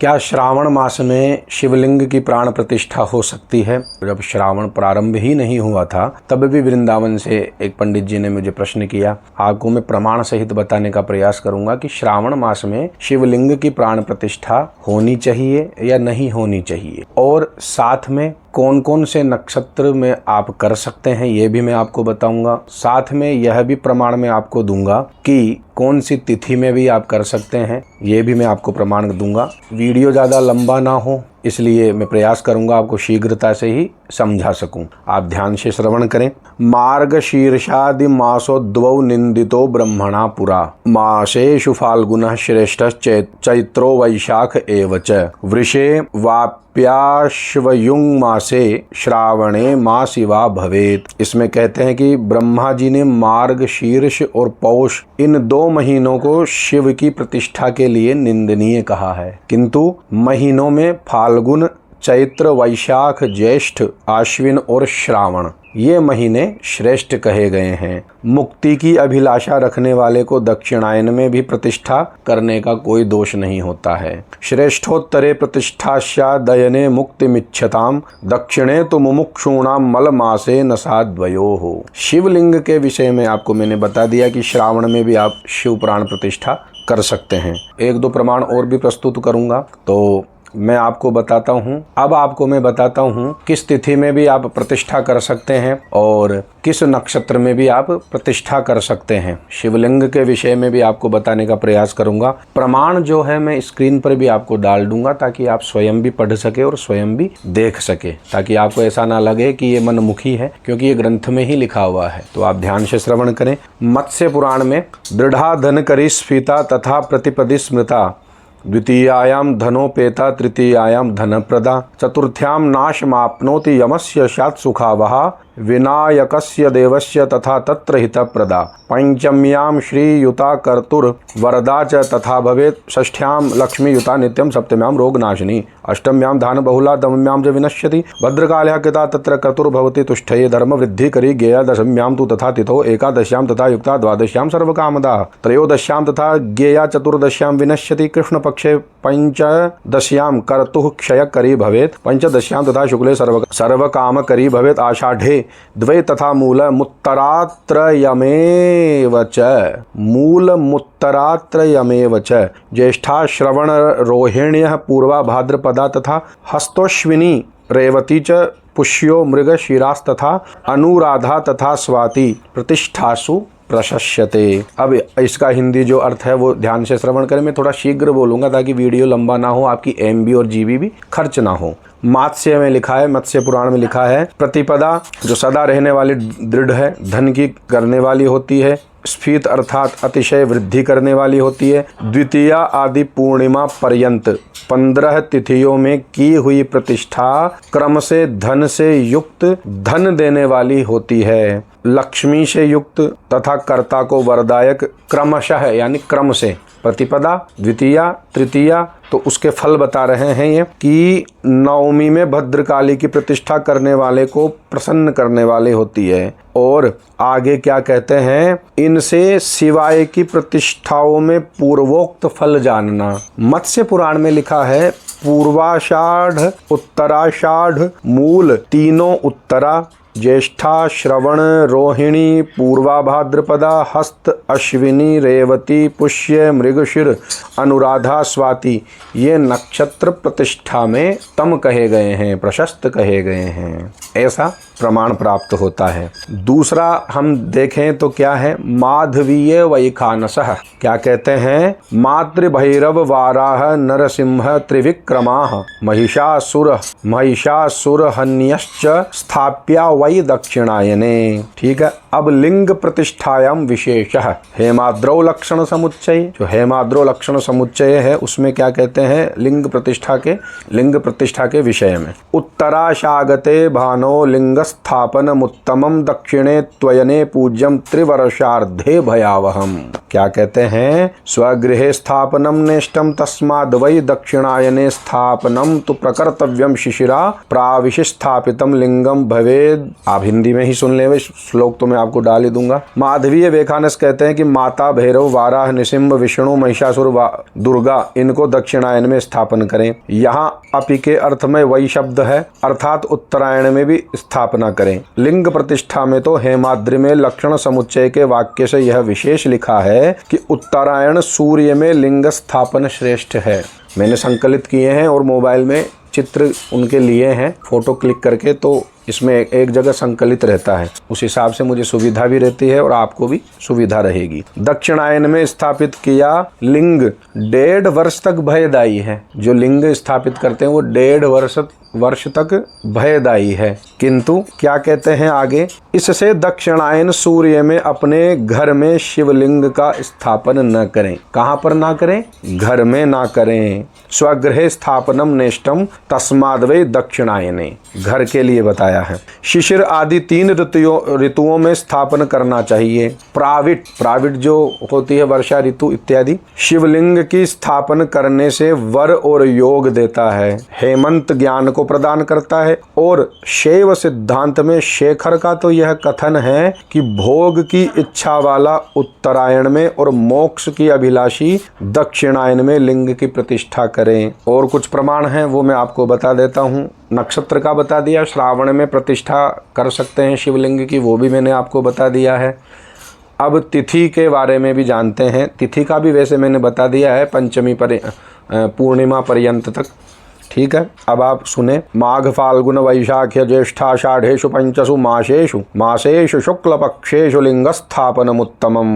क्या श्रावण मास में शिवलिंग की प्राण प्रतिष्ठा हो सकती है? जब श्रावण प्रारंभ ही नहीं हुआ था तब भी वृंदावन से एक पंडित जी ने मुझे प्रश्न किया। आपको मैं प्रमाण सहित बताने का प्रयास करूंगा कि श्रावण मास में शिवलिंग की प्राण प्रतिष्ठा होनी चाहिए या नहीं होनी चाहिए, और साथ में कौन कौन से नक्षत्र में आप कर सकते हैं ये भी मैं आपको बताऊंगा। साथ में यह भी प्रमाण मैं आपको दूंगा कि कौन सी तिथि में भी आप कर सकते हैं, ये भी मैं आपको प्रमाण दूंगा। वीडियो ज़्यादा लंबा ना हो इसलिए मैं प्रयास करूंगा आपको शीघ्रता से ही समझा सकूं। आप ध्यान से श्रवण करें। मार्गशीर्षादि मासोद्वौ निंदितो ब्रह्मणा पुरा, मासेषु फाल्गुनः श्रेष्ठश्च चैत्रो वैशाख एव च, वृषे वाप्याश्वयुं मासे श्रावणे मासी वा भवेत। इसमें कहते हैं कि ब्रह्मा जी ने मार्गशीर्ष और पौष इन 2 महीनों को शिव की प्रतिष्ठा के लिए निंदनीय कहा है, किंतु महीनों में फाल्गुन, चैत्र, वैशाख, ज्येष्ठ, आश्विन और श्रावण ये महीने श्रेष्ठ कहे गए हैं। मुक्ति की अभिलाषा रखने वाले को दक्षिणायन में भी प्रतिष्ठा करने का कोई दोष नहीं होता है। श्रेष्ठोत्तरे प्रतिष्ठास्या दयने मुक्तिमिच्छताम, दक्षिणे तो मुमुक्षूणाम मल मासे नसाद्वयोः। शिवलिंग के विषय में आपको मैंने बता दिया कि श्रावण में भी आप शिव प्राण प्रतिष्ठा कर सकते हैं। 1-2 प्रमाण और भी प्रस्तुत करूंगा तो मैं आपको बताता हूं। अब आपको मैं बताता हूं किस तिथि में भी आप प्रतिष्ठा कर सकते हैं और किस नक्षत्र में भी आप प्रतिष्ठा कर सकते हैं। शिवलिंग के विषय में भी आपको बताने का प्रयास करूंगा। प्रमाण जो है मैं स्क्रीन पर भी आपको डाल दूंगा ताकि आप स्वयं भी पढ़ सके और स्वयं भी देख सके, ताकि आपको ऐसा ना लगे कि ये मनमुखी है, क्योंकि ये ग्रंथ में ही लिखा हुआ है। तो आप ध्यान से श्रवण करें। मत्स्य पुराण में दृढ़ा धन करी स्फीता तथा प्रतिपदि स्मृता, द्वितीयायां धनोपेता तृतीयायां धनप्रदा, चतुर्थ्यां नाशमाप्नोति यमस्य स्यात् सुखावहा, विनायकस्य देवस्य तथा तत्र हितप्रदा, पंचम्यां श्रीयुता कर्तुर्वरदा च तथा भवेत्, षष्ठ्यां लक्ष्मीयुता नित्यं, सप्तम्यां रोगनाशिनी, अष्टम्यां दान बहुला, नवम्यां च विनश्यति, भद्रकाल्या कृता तत्र कर्तुर्भवति तुष्टये धर्म वृद्धि करी गेया, दशम्यां तु तथा तिथो, एकादश्यां तथा युक्ता, द्वादश्यां सर्वकामदा, त्रयोदश्यां तथा गेया, चतुर्दश्यां विनश्यति, कृष्णपक्षे पंचदश्यां कर्तुः क्षयकरी भवेत्, पंचदश्यां तथा शुक्ले सर्वकामकरी भवेत्, आषाढ़े 2 तथा मूलमुत्तरात्रयमेव च, मूलमुत्तरात्रयमेव च, ज्येष्ठा श्रवण रोहिण्यः पूर्वा भाद्रपदा तथा हस्तोश्विनी रेवती च, पुष्यो मृगशिरास्तथा अनुराधा तथा स्वाति प्रतिष्ठासु प्रशस्यते। अब इसका हिंदी जो अर्थ है वो ध्यान से श्रवण करें। मैं थोड़ा शीघ्र बोलूंगा ताकि वीडियो लंबा ना हो, आपकी MB और GB भी खर्च ना हो। मत्स्य में लिखा है, मत्स्य पुराण में लिखा है, प्रतिपदा जो सदा रहने वाली दृढ़ है, धन की करने वाली होती है, स्फीत अर्थात अतिशय वृद्धि करने वाली होती है, द्वितीया आदि पूर्णिमा पर्यंत 15 तिथियों में की हुई प्रतिष्ठा क्रम से धन से युक्त, धन देने वाली होती है, लक्ष्मी से युक्त तथा कर्ता को वरदायक, क्रमशः यानी क्रम से, प्रतिपदा, द्वितीया, तृतीया। तो उसके फल बता रहे हैं ये कि नवमी में भद्रकाली की प्रतिष्ठा करने वाले को प्रसन्न करने वाली होती है। और आगे क्या कहते हैं, इनसे सिवाय की प्रतिष्ठाओं में पूर्वोक्त फल जानना। मत्स्य पुराण में लिखा है, पूर्वाषाढ़, उत्तराषाढ़, मूल तीनों उत्तरा, ज्येष्ठा श्रवण रोहिणी पूर्वा भाद्रपदा, हस्त अश्विनी रेवती पुष्य मृगशिर अनुराधा स्वाति ये नक्षत्र प्रतिष्ठा में तम कहे गए हैं, प्रशस्त कहे गए हैं, ऐसा प्रमाण प्राप्त होता है। दूसरा हम देखें तो क्या है, माधवीय वैखानसः क्या कहते हैं, मातृभैरव वाराह नरसिंह त्रिविक्रमाः महिषासुर हन्यश्च स्थाप्या वै दक्षिणायने। ठीक है। अब लिंग प्रतिष्ठायां विशेषः हेमाद्रौ लक्षण समुच्चय, जो हेमाद्रौ लक्षण समुच्चय है उसमें क्या कहते हैं, लिंग प्रतिष्ठा के विषय में, उत्तराशागते भानो लिंग स्थापनमुत्तमं, दक्षिणे त्वयने पूज्यम त्रिवर्षार्धे भयावहम। क्या कहते हैं, स्वगृहे स्थापनम नेष्टम तस्माद् वै दक्षिणायने स्थापनम तु प्रकर्तव्यम शिशिरा, प्राविशि स्थापितम लिंगम भवेद् आप हिंदी में ही सुन ले, श्लोक तो मैं आपको डाल ही दूंगा। माधवीय वेखानस कहते हैं कि माता भैरव, वाराह, निसिंह, विष्णु, महिषासुर, दुर्गा, इनको दक्षिणायन में स्थापन करें। यहाँ अपि के अर्थ में वही शब्द है, अर्थात उत्तरायण में भी स्थापना करें। लिंग प्रतिष्ठा में तो हेमाद्रि में लक्षण समुच्चय के वाक्य से यह विशेष लिखा है कि उत्तरायण सूर्य में लिंग स्थापन श्रेष्ठ है। मैंने संकलित किए हैं और मोबाइल में चित्र उनके लिए हैं, फोटो क्लिक करके, तो इसमें एक जगह संकलित रहता है। उस हिसाब से मुझे सुविधा भी रहती है और आपको भी सुविधा रहेगी। दक्षिणायन में स्थापित किया लिंग 1.5 वर्ष तक भयदायी है। जो लिंग स्थापित करते हैं वो 1.5 वर्ष तक भयदायी है। किंतु क्या कहते हैं आगे, इससे दक्षिणायन सूर्य में अपने घर में शिवलिंग का स्थापन न करें। कहाँ पर ना करें? घर में ना करें। स्वगृहे स्थापनम नेष्टम तस्माद् वै दक्षिणायने, घर के लिए बताया है। शिशिर आदि 3 ऋतुओं में स्थापन करना चाहिए। प्राविट जो होती है वर्षा ऋतु इत्यादि। शिवलिंग की स्थापन करने से वर और योग देता है, हेमंत ज्ञान को प्रदान करता है। और शैव सिद्धांत में शेखर का तो यह कथन है कि भोग की इच्छा वाला उत्तरायण में और मोक्ष की अभिलाषी दक्षिणायन में लिंग की प्रतिष्ठा करें। और कुछ प्रमाण हैं वो मैं आपको बता देता हूँ। नक्षत्र का बता दिया, श्रावण में प्रतिष्ठा कर सकते हैं शिवलिंग की, वो भी मैंने आपको बता दिया है। अब तिथि के बारे में भी जानते हैं। तिथि का भी वैसे मैंने बता दिया है, पंचमी पूर्णिमा पर्यंत तक, ठीक है। अब आप सुने, माघ फाल्गुन वैशाख्य ज्येष्ठाषाढ़ेषु पंचसु मासेषु शुक्ल पक्षेषु लिंग स्थापनम उत्तमम।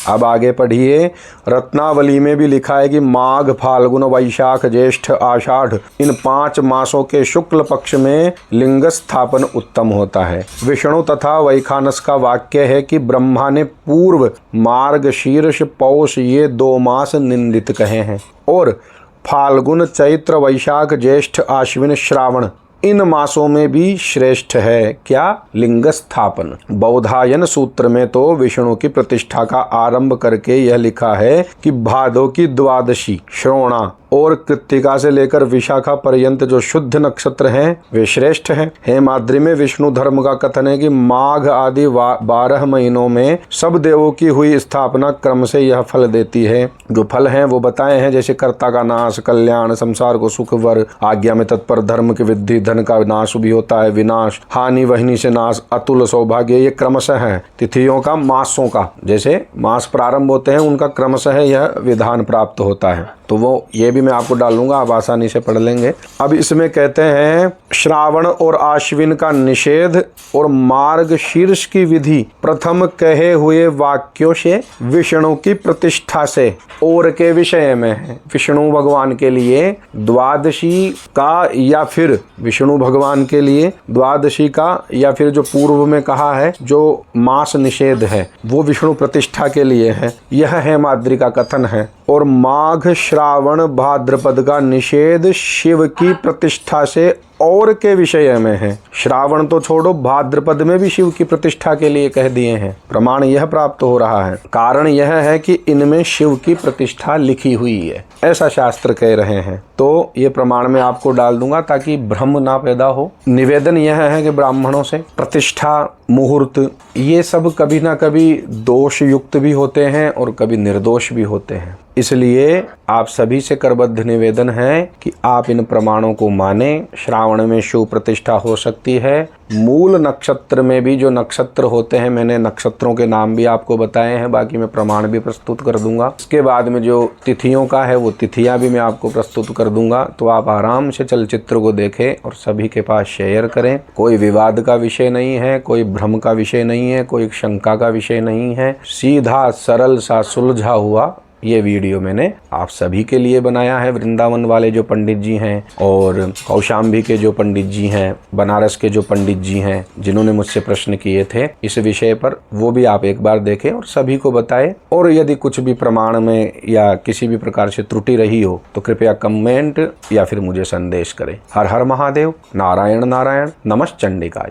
अब आगे पढ़िए, रत्नावली में भी लिखा है कि माघ फाल्गुन वैशाख ज्येष्ठ आषाढ़ इन 5 मासों के शुक्ल पक्ष में लिंग स्थापन उत्तम होता है। विष्णु तथा वैखानस का वाक्य है कि ब्रह्मा ने पूर्व मार्ग शीर्ष पौष ये 2 मास निंदित कहे हैं, और फाल्गुन चैत्र वैशाख ज्येष्ठ आश्विन श्रावण इन मासों में भी श्रेष्ठ है क्या? लिंग स्थापन। बौधायन सूत्र में तो विष्णु की प्रतिष्ठा का आरंभ करके यह लिखा है कि भादो की द्वादशी, श्रवणा और कृत्तिका से लेकर विशाखा पर्यंत जो शुद्ध नक्षत्र हैं वे श्रेष्ठ हैं। हेमाद्रि में विष्णु धर्म का कथन है कि माघ आदि 12 महीनों में सब देवों की हुई स्थापना क्रम से यह फल देती है। जो फल हैं वो बताए हैं, जैसे कर्ता का नाश, कल्याण, संसार को सुख, वर, आज्ञा में तत्पर, धर्म की वृद्धि, धन का नाश भी होता है, विनाश, हानि वहनी से नाश, अतुल सौभाग्य, ये क्रमशः है। तिथियों का, मासों का, जैसे मास प्रारंभ होते हैं उनका क्रमशः यह विधान प्राप्त होता है। तो वो ये भी मैं आपको डाल दूंगा, आप आसानी से पढ़ लेंगे। अब इसमें कहते हैं श्रावण और आश्विन का निषेध और मार्ग शीर्ष की विधि प्रथम कहे हुए वाक्यों से विष्णु की प्रतिष्ठा से और के विषय में है। विष्णु भगवान के लिए द्वादशी का या फिर विष्णु भगवान के लिए द्वादशी का या फिर जो पूर्व में कहा है जो मास निषेध है वो विष्णु प्रतिष्ठा के लिए है, यह हेमाद्रि का कथन है। और माघ श्रावण भाद्रपद का निषेध शिव की प्रतिष्ठा से और के विषय में है। श्रावण तो छोड़ो, भाद्रपद में भी शिव की प्रतिष्ठा के लिए कह दिए हैं। प्रमाण यह प्राप्त हो रहा है। कारण यह है कि इनमें शिव की प्रतिष्ठा लिखी हुई है, ऐसा शास्त्र कह रहे हैं। तो ये प्रमाण में आपको डाल दूंगा ताकि भ्रम ना पैदा हो। निवेदन यह है कि ब्राह्मणों से प्रतिष्ठा, मुहूर्त, ये सब कभी ना कभी दोष युक्त भी होते हैं और कभी निर्दोष भी होते हैं। इसलिए आप सभी से करबद्ध निवेदन है कि आप इन प्रमाणों को माने। श्रावण में शिव प्रतिष्ठा हो सकती है। मूल नक्षत्र में भी जो नक्षत्र होते हैं, मैंने नक्षत्रों के नाम भी आपको बताए हैं, बाकी मैं प्रमाण भी प्रस्तुत कर दूंगा। इसके बाद में जो तिथियों का है वो तिथियां भी मैं आपको प्रस्तुत कर दूंगा। तो आप आराम से चलचित्र को देखें और सभी के पास शेयर करें। कोई विवाद का विषय नहीं है, कोई भ्रम का विषय नहीं है, कोई शंका का विषय नहीं है। सीधा सरल सा सुलझा हुआ ये वीडियो मैंने आप सभी के लिए बनाया है। वृंदावन वाले जो पंडित जी हैं और कौशाम्बी के जो पंडित जी हैं, बनारस के जो पंडित जी हैं जिन्होंने मुझसे प्रश्न किए थे इस विषय पर, वो भी आप एक बार देखें और सभी को बताएं। और यदि कुछ भी प्रमाण में या किसी भी प्रकार से त्रुटि रही हो तो कृपया कमेंट या फिर मुझे संदेश करें। हर हर महादेव, नारायण नारायण, नमः चंडिकाय।